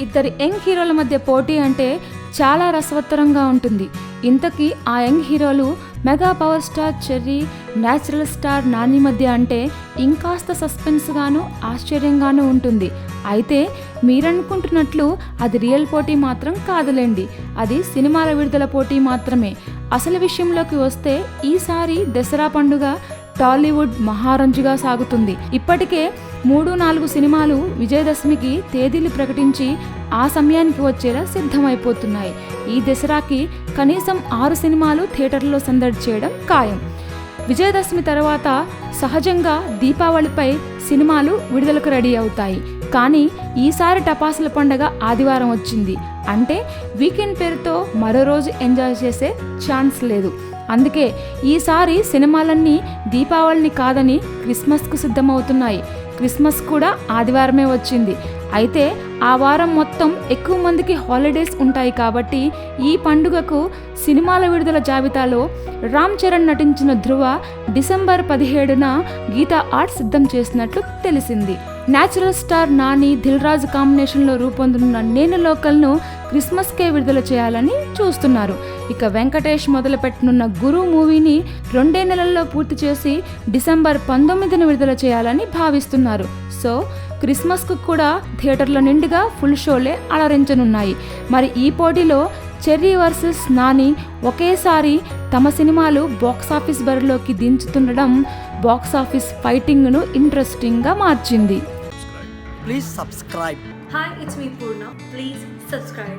ఇద్దరి యంగ్ హీరోల మధ్య పోటీ అంటే చాలా రసవత్తరంగా ఉంటుంది. ఇంతకీ ఆ యంగ్ హీరోలు mega power star cherry, natural star Nani మధ్య అంటే ఇంకాస్త సస్పెన్స్గాను ఆశ్చర్యంగానూ ఉంటుంది. అయితే మీరనుకుంటున్నట్లు అది రియల్ పోటీ మాత్రం కాదులేండి, అది సినిమాల విడుదల పోటీ మాత్రమే. అసలు విషయంలోకి వస్తే ఈసారి దసరా పండుగ టాలీవుడ్ మహారంజుగా సాగుతుంది. ఇప్పటికే 3-4 సినిమాలు విజయదశమికి తేదీలు ప్రకటించి ఆ సమయానికి వచ్చేలా సిద్ధమైపోతున్నాయి. ఈ దసరాకి కనీసం 6 సినిమాలు థియేటర్లో సందడి చేయడం ఖాయం. విజయదశమి తర్వాత సహజంగా దీపావళిపై సినిమాలు విడుదలకు రెడీ అవుతాయి. కానీ ఈసారి టపాసుల పండగ ఆదివారం వచ్చింది అంటే వీకెండ్ పేరుతో మరో రోజు ఎంజాయ్ చేసే ఛాన్స్ లేదు. అందుకే ఈసారి సినిమాలన్నీ దీపావళిని కాదని క్రిస్మస్కు సిద్ధమవుతున్నాయి. క్రిస్మస్ కూడా ఆదివారమే వచ్చింది. అయితే ఆ వారం మొత్తం ఎక్కువ మందికి హాలిడేస్ ఉంటాయి కాబట్టి ఈ పండుగకు సినిమాల విడుదల జాబితాలో రామ్ చరణ్ నటించిన ధృవ డిసెంబర్ 17న గీతా ఆర్ట్ సిద్ధం చేసినట్లు తెలిసింది. న్యాచురల్ స్టార్ నాని, దిల్ రాజు కాంబినేషన్లో రూపొందనున్న నేను లోకల్ను క్రిస్మస్కే విడుదల చేయాలని చూస్తున్నారు. ఇక వెంకటేష్ మొదలుపెట్టనున్న గురు మూవీని 2 నెలల్లో పూర్తి చేసి డిసెంబర్ 19న విడుదల చేయాలని భావిస్తున్నారు. సో క్రిస్మస్కు కూడా థియేటర్ల నిండుగా ఫుల్ షోలే అలరించనున్నాయి. మరి ఈ పోటీలో చెర్రీ వర్సెస్ నాని ఒకేసారి తమ సినిమాలు బాక్సాఫీస్ బరిలోకి దించుతుండడం బాక్సాఫీస్ ఫైటింగ్ను ఇంట్రెస్టింగ్గా మార్చింది. Please subscribe. Hi, it's me Purna. Please subscribe.